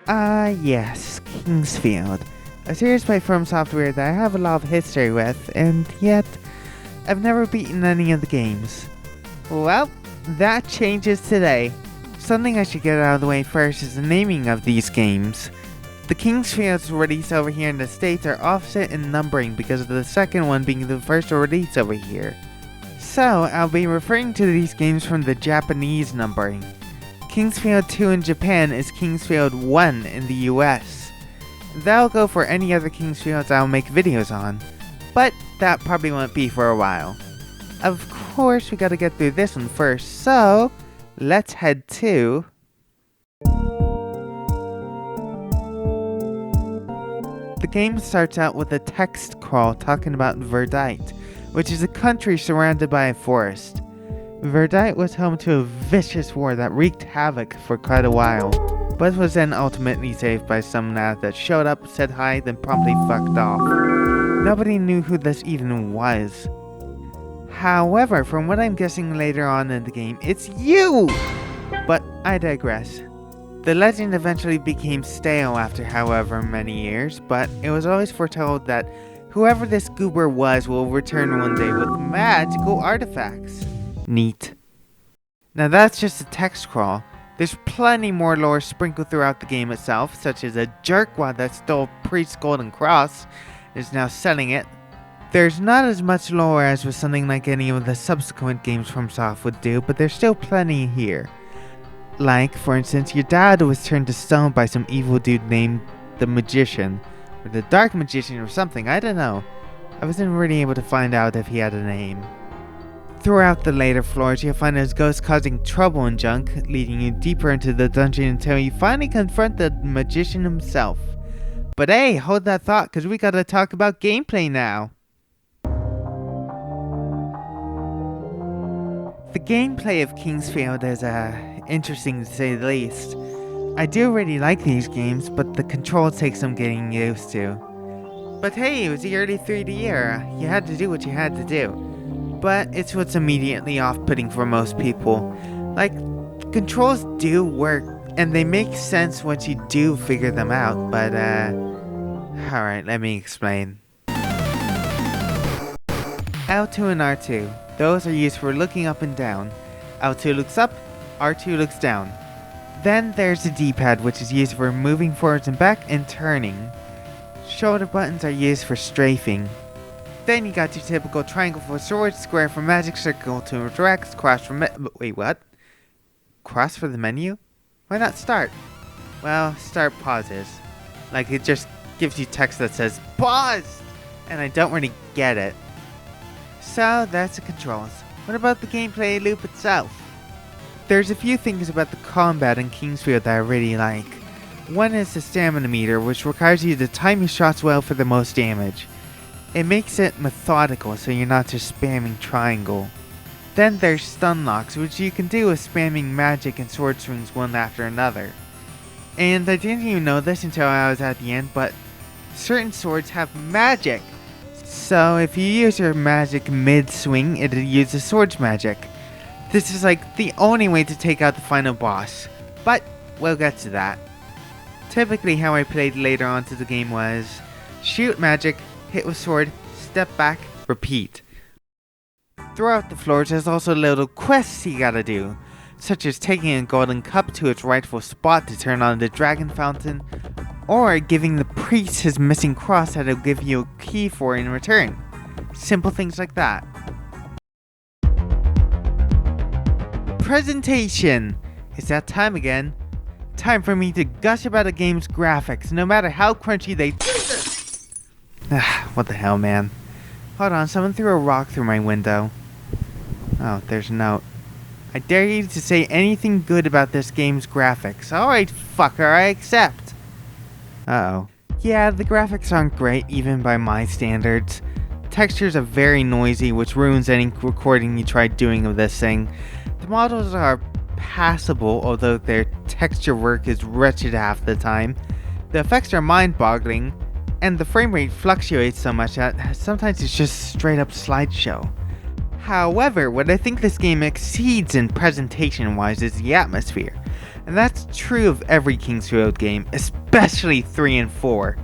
Yes, Kingsfield. A series by From Software that I have a lot of history with, and yet I've never beaten any of the games. Well, that changes today. Something I should get out of the way first is the naming of these games. The Kingsfield's release over here in the States are offset in numbering because of the second one being the first release over here. So, I'll be referring to these games from the Japanese numbering. Kingsfield 2 in Japan is Kingsfield 1 in the US. That'll go for any other Kingsfields I'll make videos on, but that probably won't be for a while. Of course, we gotta get through this one first, so let's head to... The game starts out with a text crawl talking about Verdite, which is a country surrounded by a forest. Verdite was home to a vicious war that wreaked havoc for quite a while, but was then ultimately saved by some lad that showed up, said hi, then promptly fucked off. Nobody knew who this even was. However, from what I'm guessing later on in the game, it's you! But I digress. The legend eventually became stale after however many years, but it was always foretold that whoever this goober was will return one day with magical artifacts. Neat. Now that's just a text crawl. There's plenty more lore sprinkled throughout the game itself, such as a jerkwad that stole Priest's golden cross and is now selling it. There's not as much lore as with something like any of the subsequent games from Soft would do, but there's still plenty here. Like, for instance, your dad was turned to stone by some evil dude named the Magician, or the Dark Magician or something, I don't know. I wasn't really able to find out if he had a name. Throughout the later floors, you'll find those ghosts causing trouble and junk, leading you deeper into the dungeon until you finally confront the Magician himself. But hey, hold that thought, cause we gotta talk about gameplay now. The gameplay of Kingsfield is interesting to say the least. I do really like these games, but the controls take some getting used to. But hey, it was the early 3D era, you had to do what you had to do. But it's what's immediately off-putting for most people. Like, controls do work, and they make sense once you do figure them out, but alright, let me explain. L2 and R2. Those are used for looking up and down. L2 looks up, R2 looks down. Then there's the D-pad, which is used for moving forwards and back and turning. Shoulder buttons are used for strafing. Then you got your typical triangle for sword, square for magic, circle to interact, cross for wait, what? Cross for the menu? Why not start? Well, start pauses. Like, it just gives you text that says, PAUSE! And I don't really get it. So, that's the controls. What about the gameplay loop itself? There's a few things about the combat in Kingsfield that I really like. One is the stamina meter, which requires you to time your shots well for the most damage. It makes it methodical so you're not just spamming triangle. Then there's stun locks, which you can do with spamming magic and sword swings one after another. And I didn't even know this until I was at the end, but certain swords have magic. So if you use your magic mid-swing, it'll use the sword's magic. This is like the only way to take out the final boss, but we'll get to that. Typically how I played later on to the game was shoot magic, hit with sword, step back, repeat. Throughout the floors there's also little quests you gotta do, such as taking a golden cup to its rightful spot to turn on the dragon fountain, or giving the priest his missing cross that he'll give you a key for in return. Simple things like that. Presentation! It's that time again. Time for me to gush about a game's graphics, no matter how crunchy they... What the hell, man. Hold on, someone threw a rock through my window. Oh, there's a note. I dare you to say anything good about this game's graphics. Alright, fucker, I accept. Uh-oh. Yeah, the graphics aren't great, even by my standards. Textures are very noisy, which ruins any recording you try doing of this thing. The models are passable, although their texture work is wretched half the time. The effects are mind-boggling, and the frame rate fluctuates so much that sometimes it's just straight up slideshow. However, what I think this game exceeds in presentation-wise is the atmosphere. And that's true of every King's Field game, especially 3 and 4.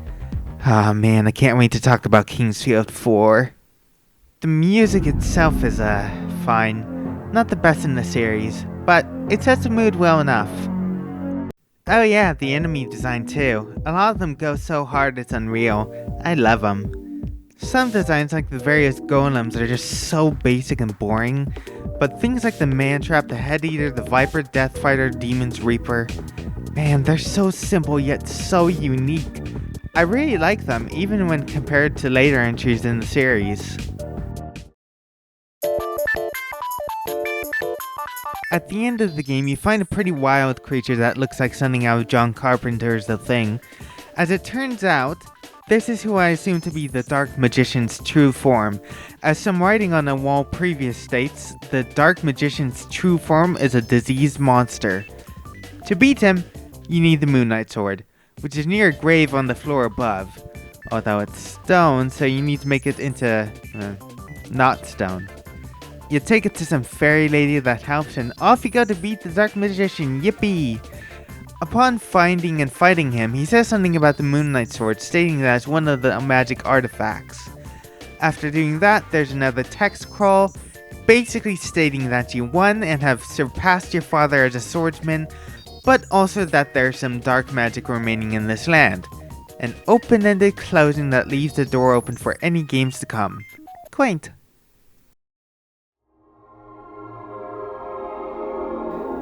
Ah man, I can't wait to talk about King's Field 4. The music itself is, fine. Not the best in the series, but it sets the mood well enough. Oh yeah, the enemy design too. A lot of them go so hard it's unreal. I love them. Some designs like the various golems are just so basic and boring, but things like the man-trap, the head eater, the viper, death fighter, demon's reaper, man, they're so simple yet so unique. I really like them, even when compared to later entries in the series. At the end of the game, you find a pretty wild creature that looks like something out of John Carpenter's The Thing. As it turns out, this is who I assume to be the Dark Magician's true form. As some writing on a wall previous states, the Dark Magician's true form is a diseased monster. To beat him, you need the Moonlight Sword, which is near a grave on the floor above. Although it's stone, so you need to make it into, not stone. You take it to some fairy lady that helps, and off you go to beat the Dark Magician, yippee! Upon finding and fighting him, he says something about the Moonlight Sword, stating that it's one of the magic artifacts. After doing that, there's another text crawl, basically stating that you won and have surpassed your father as a swordsman, but also that there's some dark magic remaining in this land. An open-ended closing that leaves the door open for any games to come. Quaint.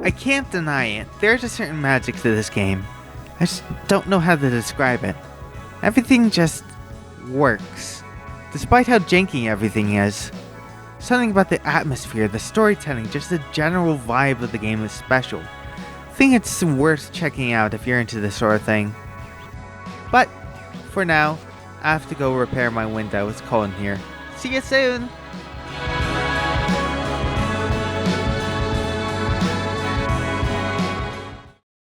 I can't deny it, there's a certain magic to this game. I just don't know how to describe it. Everything just works, despite how janky everything is. Something about the atmosphere, the storytelling, just the general vibe of the game is special. I think it's worth checking out if you're into this sort of thing. But, for now, I have to go repair my window, it's cold in here. See you soon!